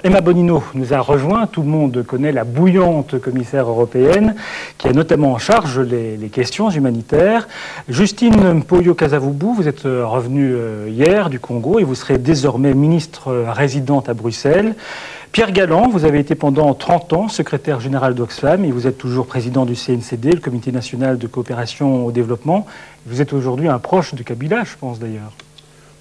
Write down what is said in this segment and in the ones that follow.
Emma Bonino nous a rejoint. Tout le monde connaît la bouillante commissaire européenne qui a notamment en charge les questions humanitaires. Justine Mpoyo-Kasavubu, vous êtes revenue hier du Congo et vous serez désormais ministre résidente à Bruxelles. Pierre Galland, vous avez été pendant 30 ans secrétaire général d'Oxfam et vous êtes toujours président du CNCD, le Comité national de coopération au développement. Vous êtes aujourd'hui un proche de Kabila, je pense d'ailleurs.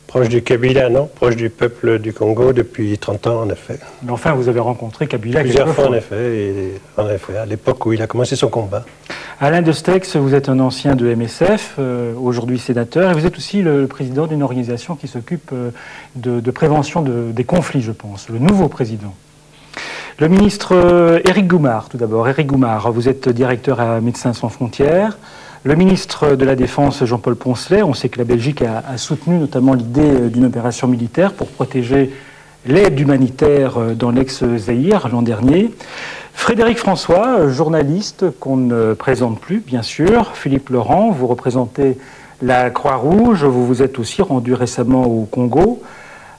Proche du Kabila, non. Proche du peuple du Congo depuis 30 ans, en effet. Mais enfin, vous avez rencontré Kabila plusieurs fois, en effet, à l'époque où il a commencé son combat. Alain Destex, vous êtes un ancien de MSF, aujourd'hui sénateur, et vous êtes aussi le président d'une organisation qui s'occupe de prévention des conflits, je pense, le nouveau président. Le ministre Éric Goumard, tout d'abord. Éric Goumard, vous êtes directeur à Médecins sans frontières. Le ministre de la Défense, Jean-Paul Poncelet, on sait que la Belgique a soutenu notamment l'idée d'une opération militaire pour protéger l'aide humanitaire dans l'ex-Zaïre l'an dernier. Frédéric François, journaliste qu'on ne présente plus, bien sûr. Philippe Laurent, vous représentez la Croix-Rouge, vous vous êtes aussi rendu récemment au Congo.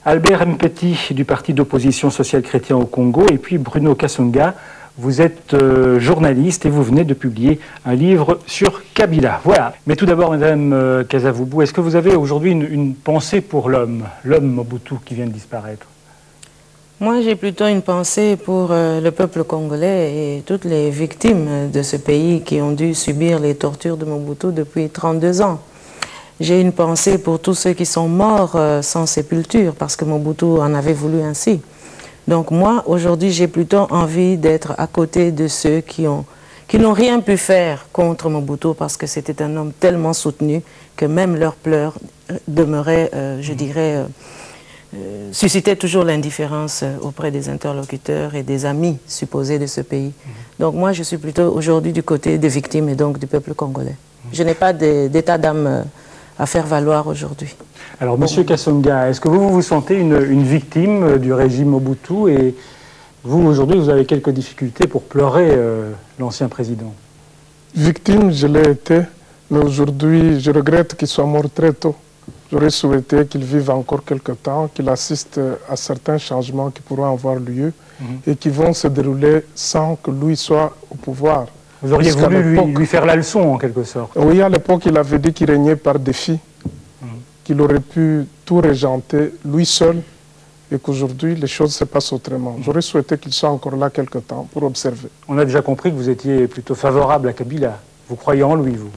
Albert Mpeti du parti d'opposition sociale chrétien au Congo. Et puis Bruno Kasonga, vous êtes journaliste et vous venez de publier un livre sur Kabila. Voilà. Mais tout d'abord, Madame Kasavubu, est-ce que vous avez aujourd'hui une pensée pour l'homme Mobutu qui vient de disparaître? Moi, j'ai plutôt une pensée pour le peuple congolais et toutes les victimes de ce pays qui ont dû subir les tortures de Mobutu depuis 32 ans. J'ai une pensée pour tous ceux qui sont morts sans sépulture parce que Mobutu en avait voulu ainsi. Donc moi, aujourd'hui, j'ai plutôt envie d'être à côté de ceux qui n'ont rien pu faire contre Mobutu parce que c'était un homme tellement soutenu que même leurs pleurs demeuraient, je dirais, suscitaient toujours l'indifférence auprès des interlocuteurs et des amis supposés de ce pays. Donc moi, je suis plutôt aujourd'hui du côté des victimes et donc du peuple congolais. Je n'ai pas d'état d'âme à faire valoir aujourd'hui. Alors, Monsieur Kasonga, est-ce que vous vous sentez une victime du régime Mobutu et vous, aujourd'hui, vous avez quelques difficultés pour pleurer l'ancien président? Victime, je l'ai été, mais aujourd'hui, je regrette qu'il soit mort très tôt. J'aurais souhaité qu'il vive encore quelques temps, qu'il assiste à certains changements qui pourront avoir lieu et qui vont se dérouler sans que lui soit au pouvoir. Vous auriez voulu lui faire la leçon, en quelque sorte. Oui, à l'époque, il avait dit qu'il régnait par défi, qu'il aurait pu tout régenter lui seul, et qu'aujourd'hui, les choses se passent autrement. J'aurais souhaité qu'il soit encore là quelque temps pour observer. On a déjà compris que vous étiez plutôt favorable à Kabila. Vous croyez en lui, vous?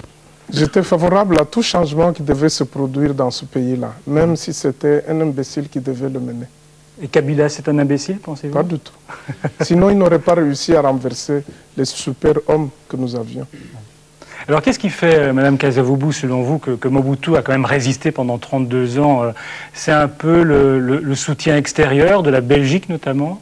J'étais favorable à tout changement qui devait se produire dans ce pays-là, même si c'était un imbécile qui devait le mener. Et Kabila, c'est un imbécile, pensez-vous? Pas du tout. Sinon, il n'aurait pas réussi à renverser les super-hommes que nous avions. Alors, qu'est-ce qui fait, Madame Kasavubu, selon vous, que Mobutu a quand même résisté pendant 32 ans? C'est un peu le soutien extérieur de la Belgique, notamment?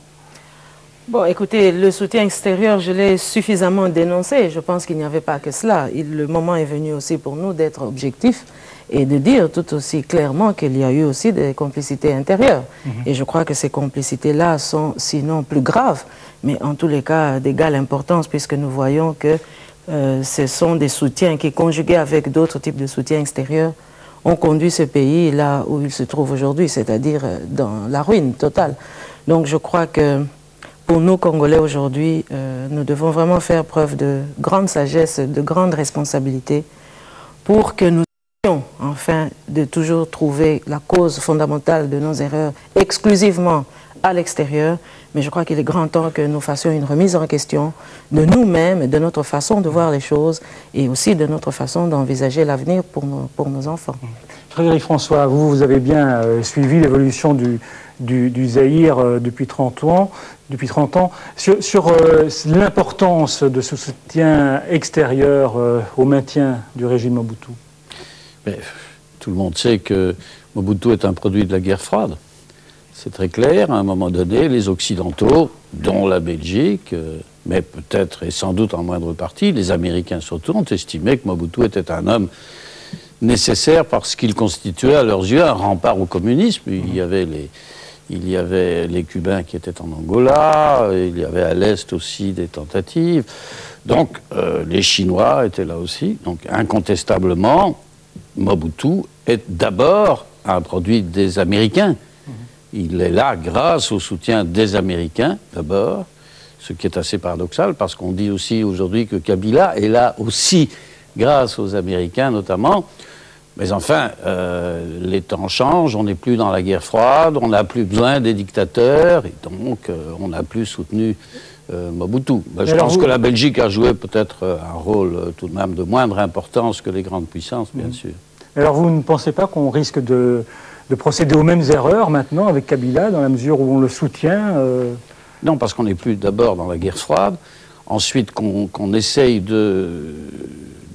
Bon, écoutez, le soutien extérieur, je l'ai suffisamment dénoncé. Je pense qu'il n'y avait pas que cela. Le moment est venu aussi pour nous d'être objectifs et de dire tout aussi clairement qu'il y a eu aussi des complicités intérieures. Et je crois que ces complicités-là sont sinon plus graves, mais en tous les cas d'égale importance, puisque nous voyons que ce sont des soutiens qui, conjugués avec d'autres types de soutiens extérieurs, ont conduit ce pays là où il se trouve aujourd'hui, c'est-à-dire dans la ruine totale. Donc je crois que pour nous, Congolais, aujourd'hui, nous devons vraiment faire preuve de grande sagesse, de grande responsabilité pour que nous ayons, enfin, de toujours trouver la cause fondamentale de nos erreurs exclusivement à l'extérieur. Mais je crois qu'il est grand temps que nous fassions une remise en question de nous-mêmes, de notre façon de voir les choses et aussi de notre façon d'envisager l'avenir pour nos enfants. Frédéric François, vous avez bien suivi l'évolution du Zaïre depuis 30 ans. Sur l'importance de ce soutien extérieur au maintien du régime Mobutu. Mais, tout le monde sait que Mobutu est un produit de la guerre froide. C'est très clair, à un moment donné, les Occidentaux, dont la Belgique, mais peut-être et sans doute en moindre partie, les Américains surtout, ont estimé que Mobutu était un homme nécessaire parce qu'il constituait à leurs yeux un rempart au communisme. Il y avait les Cubains qui étaient en Angola, il y avait à l'Est aussi des tentatives. Donc les Chinois étaient là aussi. Donc incontestablement, Mobutu est d'abord un produit des Américains. Il est là grâce au soutien des Américains, d'abord, ce qui est assez paradoxal, parce qu'on dit aussi aujourd'hui que Kabila est là aussi grâce aux Américains, notamment. Mais enfin, les temps changent, on n'est plus dans la guerre froide, on n'a plus besoin des dictateurs, et donc on n'a plus soutenu Mobutu. Je pense que la Belgique a joué peut-être un rôle tout de même de moindre importance que les grandes puissances, bien sûr. Alors vous ne pensez pas qu'on risque de procéder aux mêmes erreurs maintenant avec Kabila, dans la mesure où on le soutient Non, parce qu'on n'est plus d'abord dans la guerre froide, ensuite qu'on essaye de,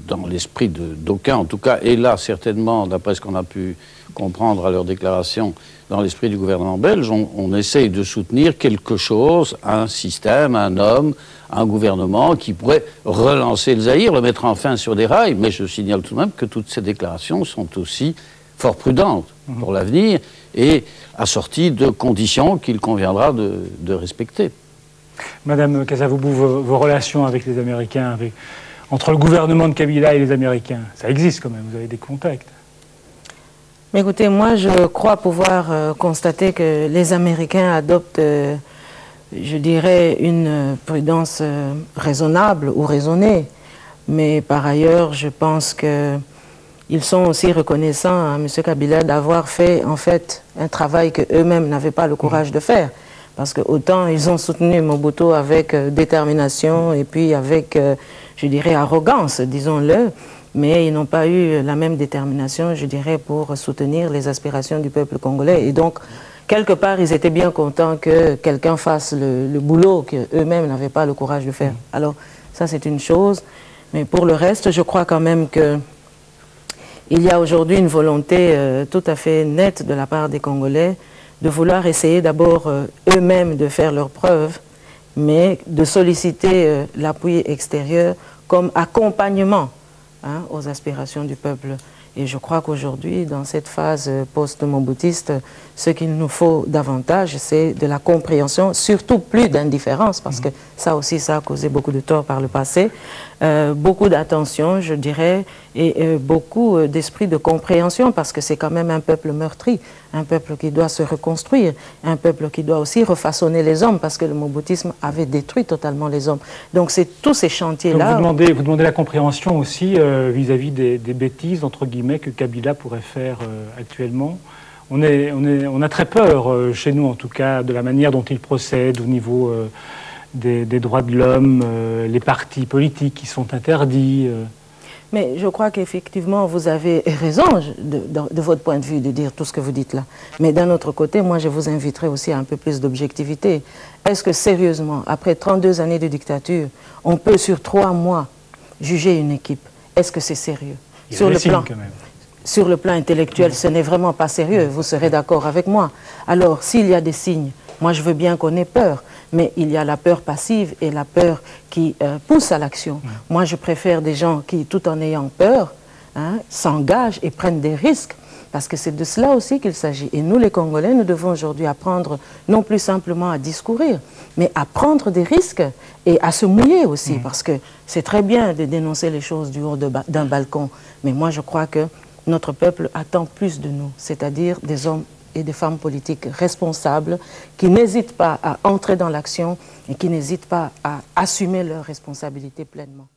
dans l'esprit d'aucuns en tout cas, et là certainement, d'après ce qu'on a pu comprendre à leur déclaration, dans l'esprit du gouvernement belge, on essaye de soutenir quelque chose, un système, un homme, un gouvernement qui pourrait relancer le Zaïre, le mettre enfin sur des rails. Mais je signale tout de même que toutes ces déclarations sont aussi fort prudentes pour l'avenir et assorties de conditions qu'il conviendra de respecter. Madame Kasavubu, vos relations avec les Américains, entre le gouvernement de Kabila et les Américains, ça existe quand même, vous avez des contacts. Mais écoutez, moi je crois pouvoir constater que les Américains adoptent, je dirais, une prudence raisonnable ou raisonnée. Mais par ailleurs, je pense qu'ils sont aussi reconnaissants à M. Kabila d'avoir fait en fait un travail qu'eux-mêmes n'avaient pas le courage de faire. Parce que autant ils ont soutenu Mobutu avec détermination et puis avec, je dirais, arrogance, disons-le, mais ils n'ont pas eu la même détermination, je dirais, pour soutenir les aspirations du peuple congolais. Et donc, quelque part, ils étaient bien contents que quelqu'un fasse le boulot qu'eux-mêmes n'avaient pas le courage de faire. Alors, ça, c'est une chose. Mais pour le reste, je crois quand même qu'il y a aujourd'hui une volonté tout à fait nette de la part des Congolais de vouloir essayer d'abord eux-mêmes de faire leurs preuves, mais de solliciter l'appui extérieur comme accompagnement aux aspirations du peuple. Et je crois qu'aujourd'hui, dans cette phase post-mobutiste, ce qu'il nous faut davantage, c'est de la compréhension, surtout plus d'indifférence, parce que ça aussi, ça a causé beaucoup de tort par le passé, beaucoup d'attention, je dirais, et beaucoup d'esprit de compréhension, parce que c'est quand même un peuple meurtri, un peuple qui doit se reconstruire, un peuple qui doit aussi refaçonner les hommes, parce que le mobutisme avait détruit totalement les hommes. Donc c'est tous ces chantiers-là... Vous demandez la compréhension aussi vis-à-vis des bêtises, entre guillemets, que Kabila pourrait faire actuellement. On a très peur, chez nous en tout cas, de la manière dont il procède au niveau des droits de l'homme, les partis politiques qui sont interdits. Mais je crois qu'effectivement, vous avez raison de votre point de vue de dire tout ce que vous dites là. Mais d'un autre côté, moi, je vous inviterai aussi à un peu plus d'objectivité. Est-ce que sérieusement, après 32 années de dictature, on peut sur 3 mois juger une équipe? Est-ce que c'est sérieux? Sur le plan intellectuel, ce n'est vraiment pas sérieux, vous serez d'accord avec moi. Alors, s'il y a des signes, moi je veux bien qu'on ait peur, mais il y a la peur passive et la peur qui pousse à l'action. Moi je préfère des gens qui, tout en ayant peur, s'engagent et prennent des risques, parce que c'est de cela aussi qu'il s'agit. Et nous les Congolais, nous devons aujourd'hui apprendre non plus simplement à discourir, mais à prendre des risques et à se mouiller aussi, parce que c'est très bien de dénoncer les choses du haut d'un balcon, mais moi je crois que notre peuple attend plus de nous, c'est-à-dire des hommes et des femmes politiques responsables qui n'hésitent pas à entrer dans l'action et qui n'hésitent pas à assumer leurs responsabilités pleinement.